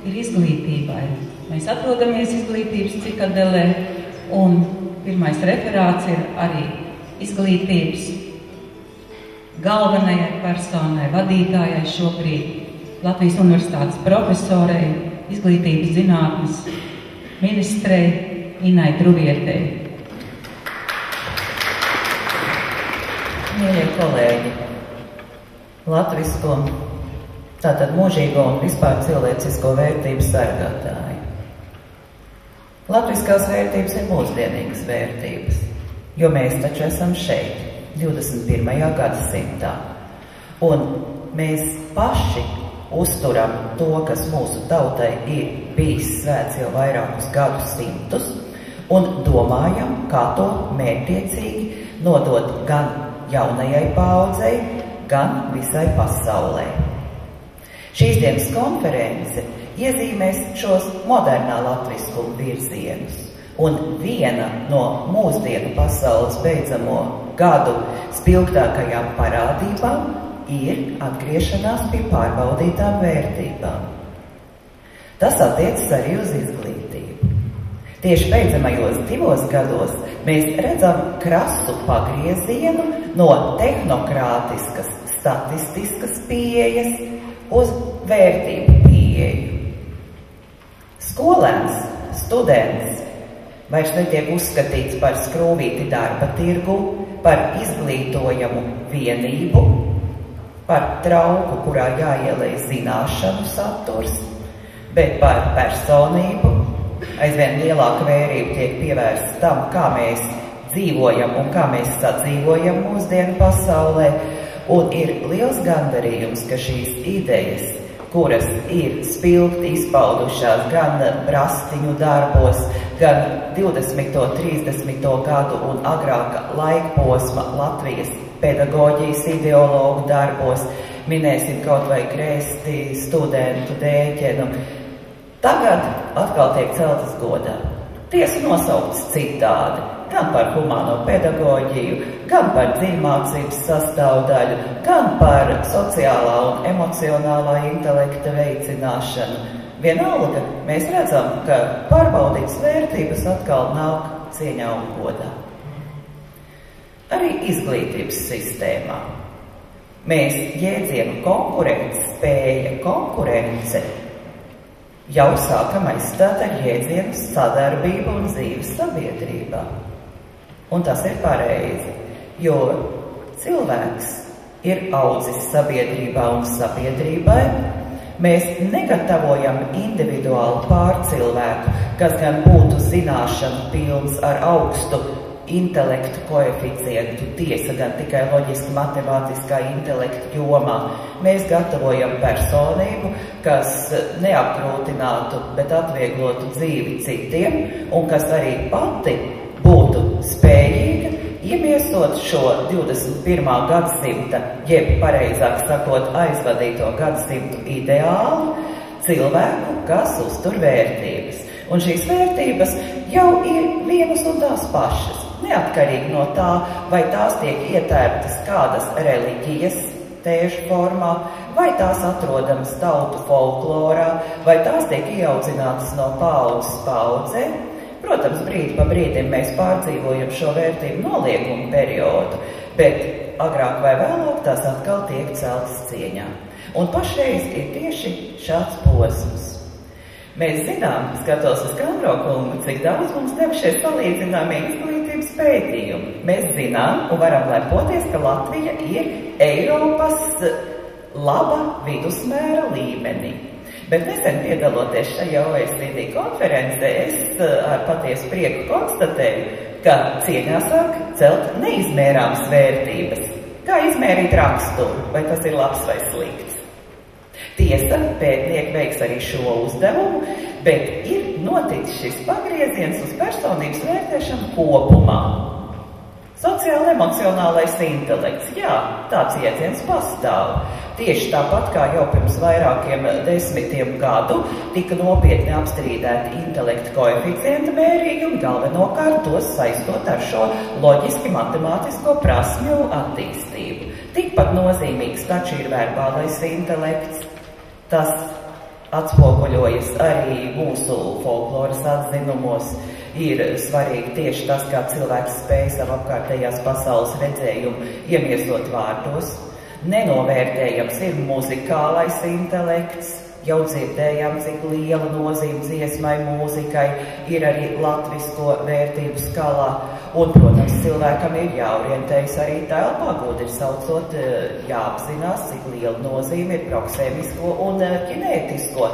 ir izglītībai. Mēs atrodamies izglītības citadelē, un pirmais referāts ir arī izglītības galvenajai personai, vadītājai šobrīd, Latvijas Universitātes profesorei, izglītības zinātnes ministrei Inai Druvietei. Mīļie kolēģi, latvisko, tātad mūžīgo un vispār cilvēcisko vērtību sargātāji. Latviskās vērtības ir mūsdienīgas vērtības, jo mēs taču esam šeit, 21. gadsimtā. Un mēs paši uzturam to, kas mūsu tautai ir bijis svēts jau vairākus gadsimtus, un domājam, kā to mērķtiecīgi nodot gan jaunajai paaudzei, gan visai pasaulē. Šīs dienas konference iezīmēs šos modernā latviskuma virzienus, un viena no mūsdienu pasaules beidzamo gadu spilgtākajām parādībām ir atgriešanās pie pārbaudītām vērtībām. Tas attiecas arī uz izglītību. Tieši beidzamajos 2 gados mēs redzam krasu pagriezienu no tehnokrātiskas, statistiskas pieejas uz vērtību pieeju. Skolēns, students vairs netiek uzskatīts par skrūvīti darba tirgu, par izglītojamu vienību, par trauku, kurā jāielej zināšanu saturs, bet par personību. Aizvien lielāka vērība tiek pievērsta tam, kā mēs dzīvojam un kā mēs sadzīvojam mūsdienu pasaulē, un ir liels gandarījums, ka šīs idejas, kuras ir spilgti izpaudušās gan brastiņu darbos, gan 20. 30. gadu un agrāka laikposma Latvijas pedagoģijas ideologu darbos, minēsim kaut vai Krēsti, studentu Dēķenu, tagad atkal tiek celtas godā. Tiesa nosauktas citādi, gan par humāno pedagoģiju, gan par dziļmācības sastāvdaļu, gan par sociālā un emocionālā intelekta veicināšanu. Vienalga, mēs redzam, ka pārbaudītas vērtības atkal nāk cieņā un godā. Arī izglītības sistēmā. Mēs jēdzienu konkurētspēja, konkurence jau sākam aizstāt ar jēdzienu sadarbību un dzīves sabiedrībā. Un tas ir pareizi, jo cilvēks ir audzis sabiedrībā un sabiedrībai. Mēs negatavojam individuālu pārcilvēku, kas gan būtu zināšanu pilns ar augstu intelektu koeficientu, tiesa gan tikai loģiski matemātiskā intelekta jomā. Mēs gatavojam personību, kas neapgrūtinātu, bet atvieglotu dzīvi citiem, un kas arī pati būtu spējīga iemiesot šo 21. gadsimta, jeb pareizāk sakot, aizvadīto gadsimtu ideālu cilvēku, kas uztur vērtības. Un šīs vērtības jau ir vienas un tās pašas. Neatkarīgi no tā, vai tās tiek ietērptas kādas reliģijas tēžu formā, vai tās atrodamas tautu folklorā, vai tās tiek ieaudzinātas no paaudzes paaudzē. Protams, brīdi pa brīdim mēs pārdzīvojam šo vērtību noliegumu periodu, bet agrāk vai vēlāk tās atkal tiek celtas cieņā. Un pašreiz ir tieši šāds posms. Mēs zinām, skatos uz Kandro kungu, cik daudz mums devušies salīdzināmie izglītības pētījumi. Mēs zinām un varam lepoties, ka Latvija ir Eiropas laba vidusmēra līmenī. Bet nesen piedaloties šajā OECD konferencē, es ar patiesu prieku konstatēju, ka cieņā sāk celt neizmērāmas vērtības. Kā izmērīt raksturu, vai tas ir labs vai slikts? Tiesa, pētnieki veiks arī šo uzdevumu, bet ir noticis šis pagrieziens uz personības vērtēšanu kopumā. Sociāli-emocionālais intelekts, jā, tāds jēdziens pastāv. Tieši tāpat kā jau pirms vairākiem desmitiem gadu tika nopietni apstrīdēti intelekta koeficienta mērījumi, galvenokārt tos saistot ar šo loģiski matemātisko prasmju attīstību. Tikpat nozīmīgs taču ir verbālais intelekts. Tas atspoguļojas arī mūsu folkloras atzinumos. Ir svarīgi tieši tas, kā cilvēks spēj savu apkārtējās pasaules redzējumu iemiesot vārdos. Nenovērtējams ir muzikālais intelekts. Jau dzirdējām, cik liela nozīme dziesmai, mūzikai ir arī latvisko vērtību skalā. Un, protams, cilvēkam ir jāorientējas arī telpā, gudri saucot, jāapzinās, cik liela nozīme ir proksēmisko un kinētisko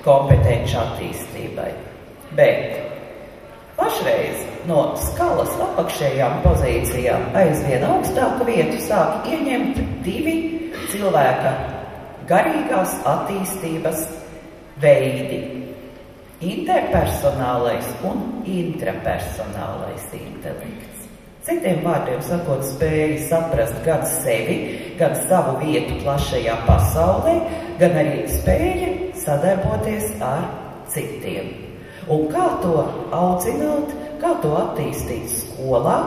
kompetenci attīstībai. Bet pašreiz no skalas apakšējām pozīcijām aizvien augstāku vietu sāk ieņemt divi cilvēka garīgās attīstības veidi – interpersonālais un intrapersonālais intelekts. Citiem vārdiem sakot, spēja saprast gan sevi, gan savu vietu plašajā pasaulē, gan arī spēja sadarboties ar citiem. Un kā to audzināt, kā to attīstīt skolā,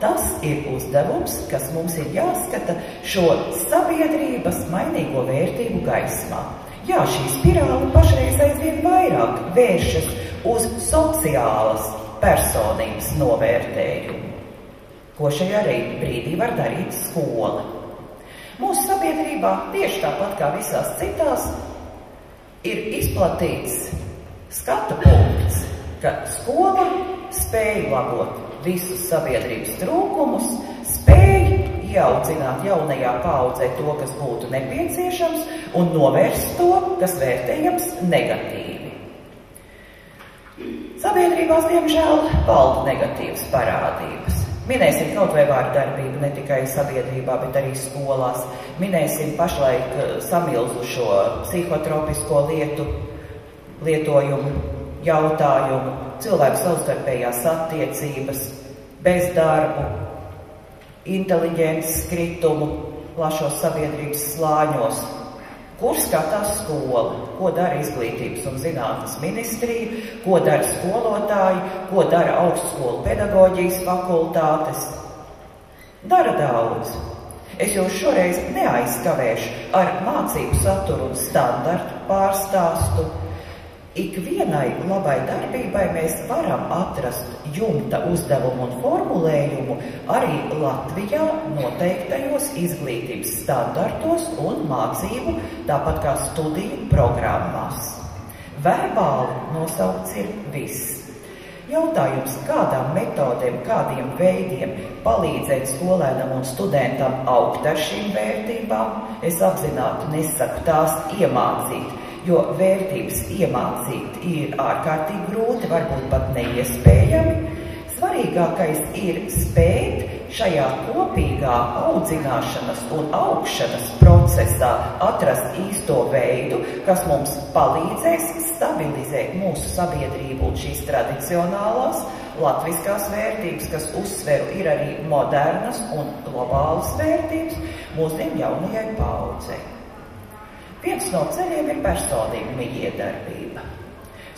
tas ir uzdevums, kas mums ir jāskata šo sabiedrības mainīgo vērtību gaismā. Jā, šī spirāle pašreiz aizvien vairāk vēršas uz sociālas personības novērtējumu, ko šajā brīdī var darīt skola. Mūsu sabiedrībā, tieši tāpat kā visās citās, ir izplatīts skatu punkts, ka skola spēj labot visus sabiedrības trūkumus, spēj ieaudzināt jaunajā paaudzē to, kas būtu nepieciešams, un novērst to, kas vērtējams negatīvi. Sabiedrībās, diemžēl, valda negatīvas parādības. Minēsim kaut vai vārdarbību ne tikai sabiedrībā, bet arī skolās. Minēsim pašlaik samilzušo psihotropisko lietojumu jautājumu, cilvēku savstarpējās attiecības, bezdarbu, inteliģences kritumu plašos sabiedrības slāņos. Kur skatās skola? Ko dara Izglītības un zinātnes ministrija? Ko dara skolotāji? Ko dara augstskolu pedagoģijas fakultātes? Dara daudz. Es jūs šoreiz neaizskavēšu ar mācību saturu un standartu pārstāstu. Ikvienai labai darbībai mēs varam atrast jumta uzdevumu un formulējumu arī Latvijā noteiktajos izglītības standartos un mācību, tāpat kā studiju programmās. Verbāli nosaukts ir viss. Jautājums, kādām metodēm, kādiem veidiem palīdzēt skolēnam un studentam augt ar šīm vērtībām, es apzināti nesaku tās iemācīt, jo vērtības iemācīt ir ārkārtīgi grūti, varbūt pat neiespējami. Svarīgākais ir spēt šajā kopīgā audzināšanas un augšanas procesā atrast īsto veidu, kas mums palīdzēs stabilizēt mūsu sabiedrību un šīs tradicionālās latviskās vērtības, kas uzsveru ir arī modernas un globālas vērtības mūsdienu jaunajai paaudzei. Viens no ceļiem ir personība mijiedarbība.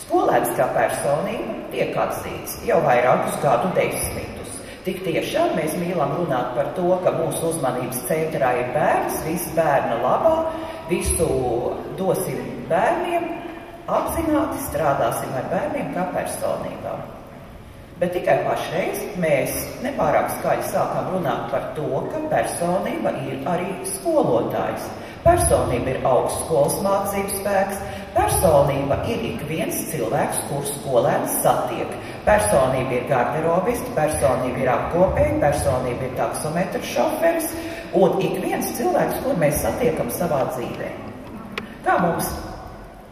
Skolēns kā personība tiek atzīts jau vairākus gadu desmitus. Tik tiešām mēs mīlam runāt par to, ka mūsu uzmanības centrā ir bērns, viss bērna labā, visu dosim bērniem, apzināti strādāsim ar bērniem kā personībām. Bet tikai pašreiz mēs nepārāk skaļi sākam runāt par to, ka personība ir arī skolotājs. Personība ir augstskolas mācību spēks, personība ir ik viens cilvēks, kur skolēns satiek. Personība ir garderobisti, personība ir apkopēji, personība ir taksometra šoferis un ik viens cilvēks, kur mēs satiekam savā dzīvē. Kā mums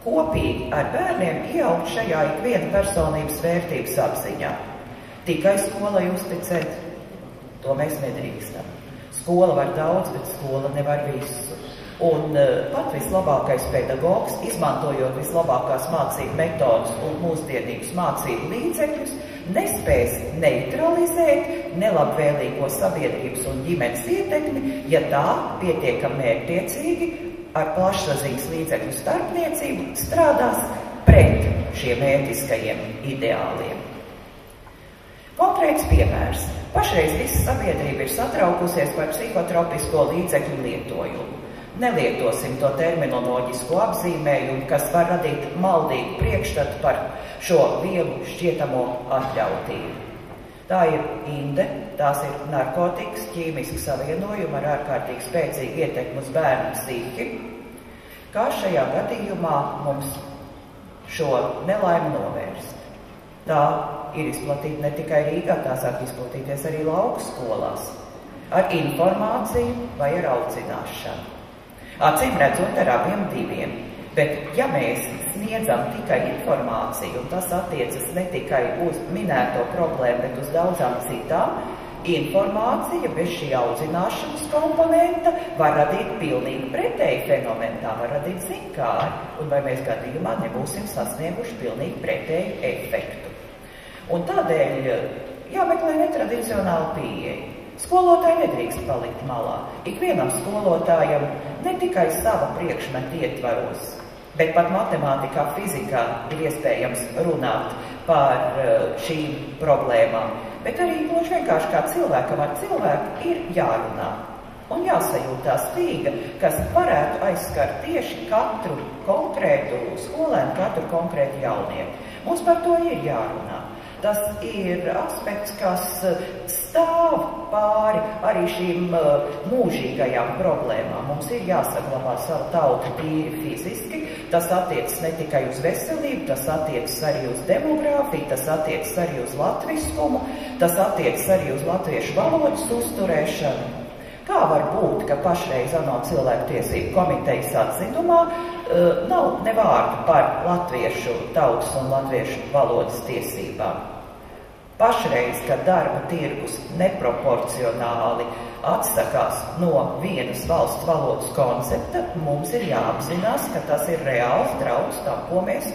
kopīgi ar bērniem ieaugt šajā ik viena personības vērtības apziņā? Tikai skolai uzticēt, to mēs nedrīkstam. Skola var daudz, bet skola nevar visu. Un pat vislabākais pedagogs, izmantojot vislabākās mācību metodas un mūsdienīgus mācību līdzekļus, nespēs neutralizēt nelabvēlīgo sabiedrības un ģimenes ietekmi, ja tā pietiekami mērķtiecīgi ar plašsaziņas līdzekļu starpniecību strādās pret šiem ētiskajiem ideāliem. Konkrēts piemērs. Pašreiz visa sabiedrība ir satraukusies par psihotropisko līdzekļu lietojumu. Nelietosim to terminoloģisko apzīmējumu, kas var radīt maldīgu priekšstatu par šo vielu šķietamo atļautību. Tā ir inde, tās ir narkotikas, ķīmiski savienojumi ar ārkārtīgi spēcīgu ietekmi uz bērnu psihi. Kā šajā gadījumā mums šo nelaimi novērst? Tā ir izplatīta ne tikai Rīgā, tā sāk izplatīties arī lauku skolās. Ar informāciju vai ar audzināšanu. Acīm redzot ar abiem diviem. Bet, ja mēs sniedzam tikai informāciju, un tas attiecas ne tikai uz minēto problēmu, bet uz daudzām citām, informācija bez šī audzināšanas komponenta var radīt pilnīgi pretēju fenomenu, tā var radīt zinkāri, un vai mēs gadījumā nebūsim sasnieguši pilnīgi pretēju efektu. Un tādēļ jāmeklē netradicionāla pieeja. Skolotāji nedrīkst palikt malā. Ikvienam skolotājam ne tikai sava priekšmeta ietvaros, bet pat matemātikā, fizikā ir iespējams runāt par šīm problēmām. Bet arī gluži vienkārši kā cilvēkam ar cilvēku ir jārunā un jāsajūt tā stīga, kas varētu aizskart tieši katru konkrētu skolēnu, katru konkrētu jaunieti. Mums par to ir jārunā. Tas ir aspekts, kas stāv pāri arī šīm mūžīgajām problēmām. Mums ir jāsaglabā savu tautu tīri fiziski. Tas attiecas ne tikai uz veselību, tas attiecas arī uz demogrāfiju, tas attiecas arī uz latviskumu, tas attiecas arī uz latviešu valodas uzturēšanu. Kā var būt, ka pašreiz ANO cilvēktiesību komitejas atzinumā nav ne vārdu par latviešu tautas un latviešu valodas tiesībām? Pašreiz, kad darba tirgus neproporcionāli atsakās no vienas valsts valodas koncepta, mums ir jāapzinās, ka tas ir reāls drauds tam, ko mēs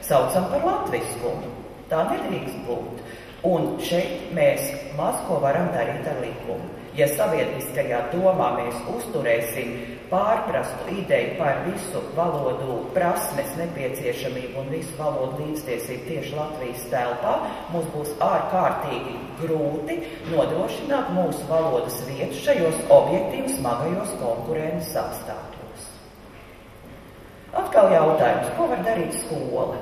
saucam par latviskumu. Tā nedrīkst būt. Un šeit mēs maz ko varam darīt ar likumu. Ja sabiedriskajā domā mēs uzturēsim pārprastu ideju par visu valodu prasmes nepieciešamību un visu valodu līdztiesību tieši Latvijas telpā, mums būs ārkārtīgi grūti nodrošināt mūsu valodas vietu šajos objektīvi smagajos konkurences apstākļos. Atkal jautājums, ko var darīt skola?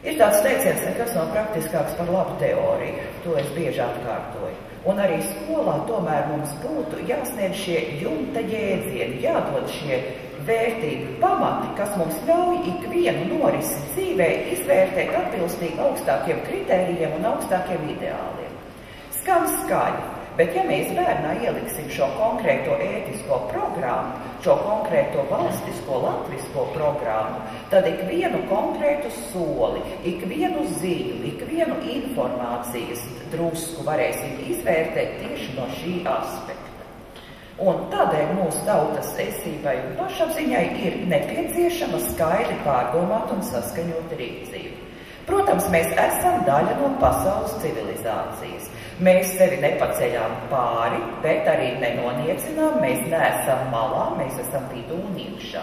Ir tāds teiciens, nekas nav praktiskāks par labu teoriju, to es bieži atkārtoju. Un arī skolā tomēr mums būtu jāsniedz šie jumta jēdzieni, jādod šie vērtību pamati, kas mums ļauj ikvienu norisi dzīvē izvērtēt atbilstīgi augstākiem kritērijiem un augstākiem ideāliem. Skan skaļi, bet ja mēs bērnā ieliksim šo konkrēto ētisko programmu, šo konkrēto valstisko latvisko programmu, tad ikvienu konkrētu soli, ikvienu ziņu, ikvienu informācijas drusku varēsim izvērtēt tieši no šī aspekta. Un tādēļ mūsu tautas esībai un pašapziņai ir nepieciešama skaidri pārdomāt un saskaņot rīcību. Protams, mēs esam daļa no pasaules civilizācijas. Mēs sevi nepaceļām pāri, bet arī nenoniecinām, mēs neesam malā, mēs esam vidū un iekšā.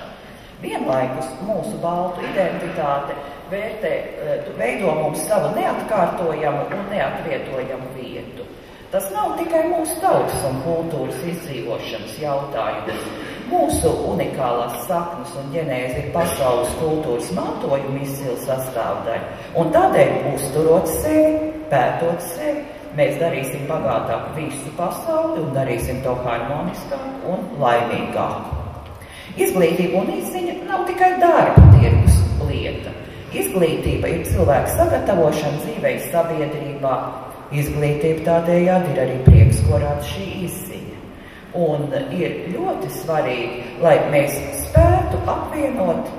Vienlaikus mūsu baltu identitāte veido mums savu neatkārtojamu un neatvietojamu vietu. Tas nav tikai mūsu tautas un kultūras izdzīvošanas jautājums. Mūsu unikālās saknes un ģenēze ir pasaules kultūras mantojuma izcila sastāvdaļa. Un tādēļ uzturot sevi, pētot sevi, mēs darīsim bagātāku visu pasauli un darīsim to harmoniskāku un laimīgāku. Izglītība un izziņa nav tikai darba tirgus lieta. Izglītība ir cilvēka sagatavošana dzīvei sabiedrībā. Izglītība tādējādi ir arī prieks, ko rada šī izziņa. Un ir ļoti svarīgi, lai mēs spētu apvienot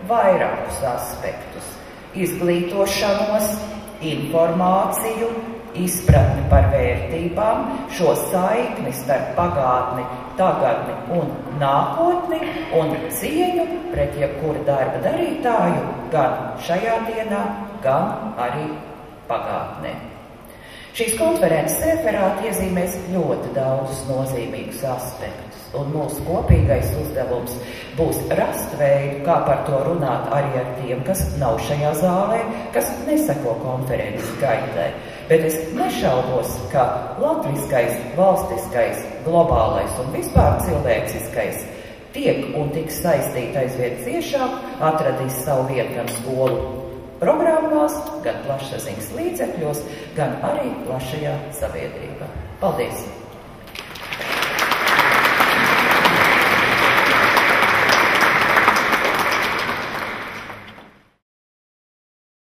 vairākus aspektus. Izglītošanos, informāciju, izpratni par vērtībām, šo saikni starp pagātni, tagadni un nākotni un cieņu pret jebkuru darba darītāju gan šajā dienā, gan arī pagātnē. Šīs konferences referāti iezīmēs ļoti daudzus nozīmīgus aspektus, un mūsu kopīgais uzdevums būs rast veidu, kā par to runāt arī ar tiem, kas nav šajā zālē, kas neseko konferences gaitai. bet es nešaubos, ka latviskais, valstiskais, globālais un vispār cilvēciskais tiek un tiks saistīti aizvien ciešāk, atradīs savu vietu gan skolu programmās, gan plašsaziņas līdzekļos, gan arī plašajā sabiedrībā. Paldies!